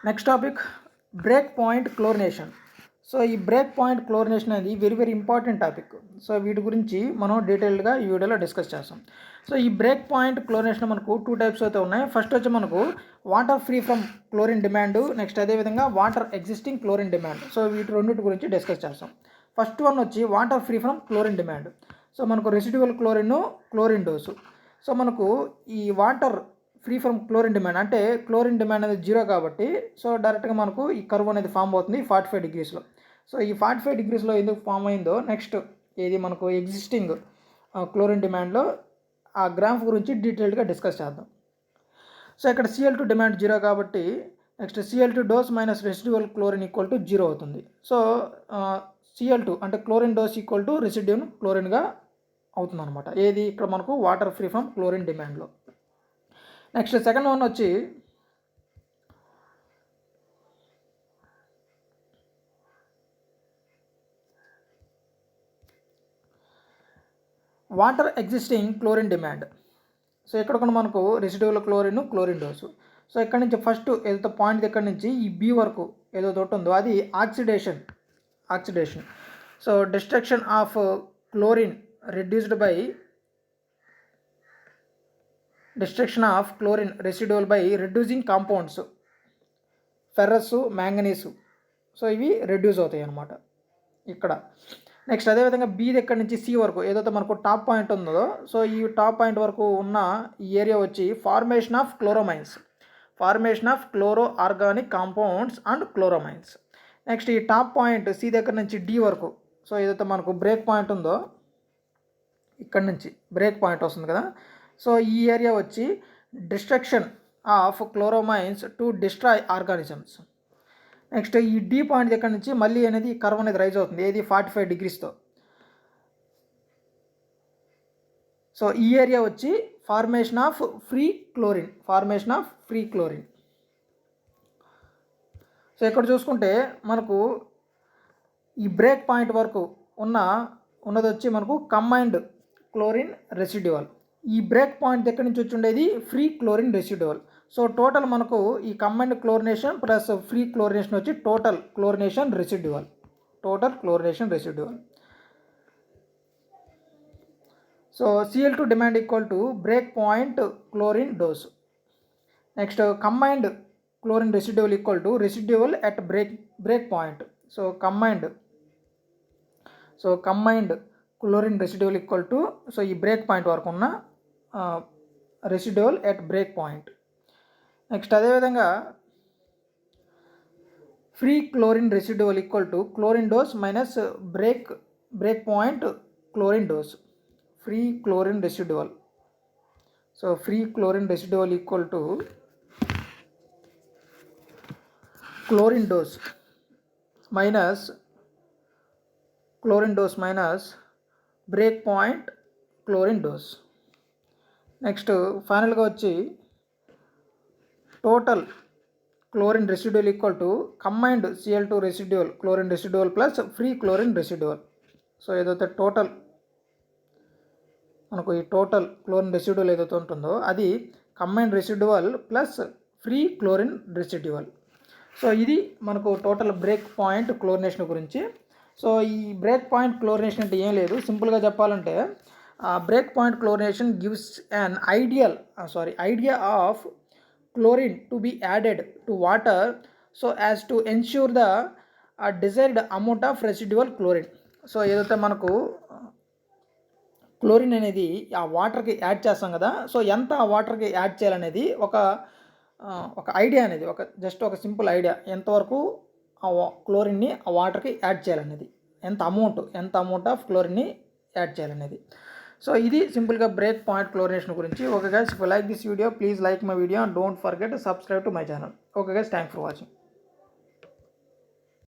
Next topic break point chlorination. So ఈ break point chlorination అనేది very important topic. So వీటి గురించి మనం డీటెయిల్డ్గా ఈ వీడియోలో డిస్కస్ చేస్తాం. సో ఈ బ్రేక్ పాయింట్ క్లోరినేషన్ మనకు 2 టైప్స్ అయితే ఉన్నాయి. ఫస్ట్ వచ్చి మనకు water free from chlorine demand, next అదేవిధంగా water existing chlorine demand. So వీటి రెండింటి గురించి డిస్కస్ చేస్తాం. ఫస్ట్ వన్ వచ్చి water free from chlorine demand. So మనకు రెసిడ్యువల్ క్లోరిన్ డోసు. సో మనకు ఈ water free from chlorine demand అంటే క్లోరిన్ డిమాండ్ అనేది 0 కాబట్టి సో డైరెక్ట్గా మనకు ఈ కర్వ్ అనేది ఫామ్ అవుతుంది 45 డిగ్రీస్లో. సో ఈ 45 డిగ్రీస్లో ఎందుకు ఫామ్ అయిందో నెక్స్ట్ ఇది మనకు ఎగ్జిస్టింగ్ క్లోరిన్ డిమాండ్లో ఆ గ్రాఫ్ గురించి డీటెయిల్డ్గా డిస్కస్ చేద్దాం. సో ఇక్కడ Cl2 డిమాండ్ 0 కాబట్టి next Cl2 dose minus residual chlorine equal to 0 అవుతుంది. సో Cl2 అంటే chlorine dose equal to residual క్లోరిన్గా అవుతుంది అనమాట. ఏది ఇక్కడ మనకు వాటర్ ఫ్రీ ఫ్రమ్ క్లోరిన్ డిమాండ్లో. నెక్స్ట్ సెకండ్ వన్ వచ్చి water existing chlorine demand. So ఇక్కడ కూడా మనకు రెసిడ్యువల్ క్లోరిన్ డోసు. సో ఇక్కడ నుంచి ఫస్ట్ ఏదైతే పాయింట్ దగ్గర నుంచి ఈ బి వరకు ఏదో తోటి ఉందో అది oxidation. So destruction of chlorine reduced by destruction of chlorine residual by reducing compounds ferrous, manganese. So ఇవి రెడ్యూస్ అవుతాయి అన్నమాట ఇక్కడ. నెక్స్ట్ అదేవిధంగా బి దగ్గర నుంచి సి వరకు ఏదైతే మనకు టాప్ పాయింట్ ఉందో సో ఈ టాప్ పాయింట్ వరకు ఉన్న ఈ ఏరియా వచ్చి formation of chloro organic compounds and chloramines. Next ఈ టాప్ పాయింట్ సి దగ్గర నుంచి డి వరకు సో ఏదైతే మనకు బ్రేక్ పాయింట్ ఉందో ఇక్కడ నుంచి బ్రేక్ పాయింట్ వస్తుంది కదా. సో ఈ ఏరియా వచ్చి destruction of chloramines to destroy organisms. Next ఈ డి పాయింట్ దగ్గర నుంచి మళ్ళీ అనేది కర్వ్ అనేది రైజ్ అవుతుంది ఏది 45 డిగ్రీస్తో. సో ఈ ఏరియా వచ్చి formation of free chlorine. So ఇక్కడ చూసుకుంటే మనకు ఈ బ్రేక్ పాయింట్ వరకు ఉన్నది వచ్చి మనకు కంబైన్డ్ క్లోరిన్ రెసిడ్యువల్. ఈ బ్రేక్ పాయింట్ దగ్గర నుంచి వచ్చి ఉండేది free chlorine residual. So total మనకు ఈ combined chlorination plus free chlorination వచ్చి total chlorination residual. So Cl2 demand equal to break point chlorine dose. Next combined chlorine residual equal to residual at break point. So combined chlorine residual equal to so ఈ break point వరకు ఉన్న residual at break point. Next అదేవిధంగా free chlorine residual equal to chlorine dose minus break point chlorine dose. Free chlorine residual equal to chlorine dose minus break point chlorine dose. Next ఫైనల్గా వచ్చి total chlorine residual equal to combined Cl2 chlorine residual plus free chlorine residual. So ఏదైతే total మనకు ఈ total chlorine residual ఏదైతే ఉంటుందో అది combined residual plus free chlorine residual. So ఇది మనకు టోటల్ బ్రేక్ పాయింట్ క్లోరినేషన్ గురించి. సో ఈ బ్రేక్ పాయింట్ క్లోరినేషన్ అంటే ఏం లేదు, సింపుల్గా చెప్పాలంటే break point chlorination gives an idea of chlorine to be added to water so as to ensure the desired amount of residual chlorine. So ఏదైతే మనకు chlorine అనేది ఆ వాటర్కి యాడ్ చేస్తాం కదా, సో ఎంత ఆ వాటర్కి యాడ్ చేయాలనేది ఒక ఐడియా అనేది జస్ట్ ఒక సింపుల్ ఐడియా ఎంతవరకు ఆ క్లోరిన్ని ఆ వాటర్కి యాడ్ చేయాలనేది, ఎంత అమౌంట్ ఆఫ్ క్లోరిన్ని యాడ్ చేయాలనేది. సో ఇది సింపుల్గా బ్రేక్ పాయింట్ క్లోరినేషన్ గురించి. Okay guys, if you like this video please like my video and don't forget subscribe to my channel. Okay guys, thanks for watching.